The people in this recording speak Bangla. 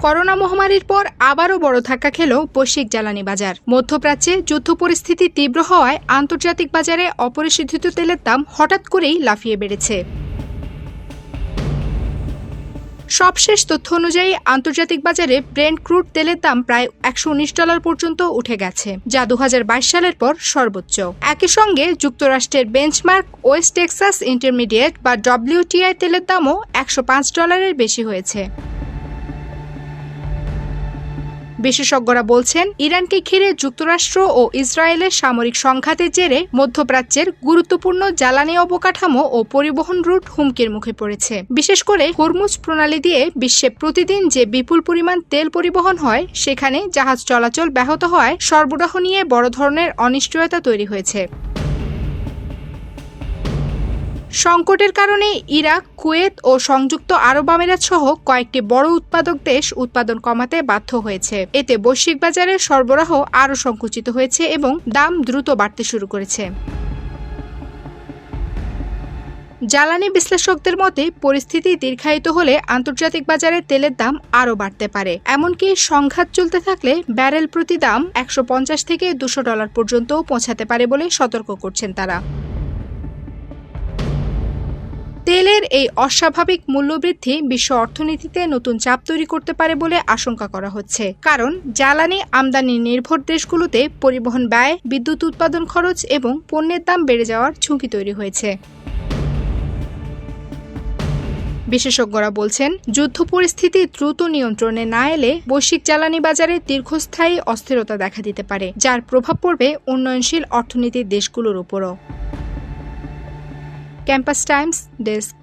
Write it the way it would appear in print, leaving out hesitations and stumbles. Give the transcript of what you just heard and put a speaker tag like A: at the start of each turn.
A: করোনা মহামারীর পর আবারও বড় ধাক্কা খেল বৈশ্বিক জ্বালানি বাজার। মধ্যপ্রাচ্যে যুদ্ধ পরিস্থিতি তীব্র হওয়ায় আন্তর্জাতিক বাজারে অপরিশোধিত তেলের দাম হঠাৎ করেই লাফিয়ে বেড়েছে। সবশেষ তথ্য অনুযায়ী আন্তর্জাতিক বাজারে ব্রেন্ট ক্রুড তেলের দাম প্রায় $119 পর্যন্ত উঠে গেছে, যা 2022 সালের পর সর্বোচ্চ। একই সঙ্গে যুক্তরাষ্ট্রের বেঞ্চমার্ক ওয়েস্ট টেক্সাস ইন্টারমিডিয়েট বা WTI তেলের দামও $105 বেশি হয়েছে। বিশেষজ্ঞরা বলছেন, ইরানকে ঘিরে যুক্তরাষ্ট্র ও ইসরায়েলের সামরিক সংঘাতের জেরে মধ্যপ্রাচ্যের গুরুত্বপূর্ণ জ্বালানি অবকাঠামো ও পরিবহন রুট হুমকির মুখে পড়েছে। বিশেষ করে হরমুজ প্রণালী দিয়ে বিশ্বে প্রতিদিন যে বিপুল পরিমাণ তেল পরিবহন হয়, সেখানে জাহাজ চলাচল ব্যাহত হওয়ায় সরবরাহ নিয়ে বড় ধরনের অনিশ্চয়তা তৈরি হয়েছে। সংকটের কারণে ইরাক, কুয়েত ও সংযুক্ত আরব আমিরাত সহ কয়েকটি বড় উৎপাদক দেশ উৎপাদন কমাতে বাধ্য হয়েছে। এতে বৈশ্বিক বাজারে সরবরাহ আরও সংকুচিত হয়েছে এবং দাম দ্রুত বাড়তে শুরু করেছে। জ্বালানি বিশ্লেষকদের মতে, পরিস্থিতি দীর্ঘায়িত হলে আন্তর্জাতিক বাজারে তেলের দাম আরও বাড়তে পারে। এমনকি সংঘাত চলতে থাকলে ব্যারেল প্রতি দাম $150 থেকে $200 পর্যন্ত পৌঁছাতে পারে বলে সতর্ক করছেন তারা। তেলের এই অস্বাভাবিক মূল্যবৃদ্ধি বিশ্ব অর্থনীতিতে নতুন চাপ তৈরি করতে পারে বলে আশঙ্কা করা হচ্ছে, কারণ জ্বালানি আমদানি নির্ভর দেশগুলোতে পরিবহন ব্যয়, বিদ্যুৎ উৎপাদন খরচ এবং পণ্যের দাম বেড়ে যাওয়ার ঝুঁকি তৈরি হয়েছে। বিশেষজ্ঞরা বলছেন, যুদ্ধ পরিস্থিতি দ্রুত নিয়ন্ত্রণে না এলে বৈশ্বিক জ্বালানি বাজারে দীর্ঘস্থায়ী অস্থিরতা দেখা দিতে পারে, যার প্রভাব পড়বে উন্নয়নশীল অর্থনীতির দেশগুলোর উপরও। Campus Times desk.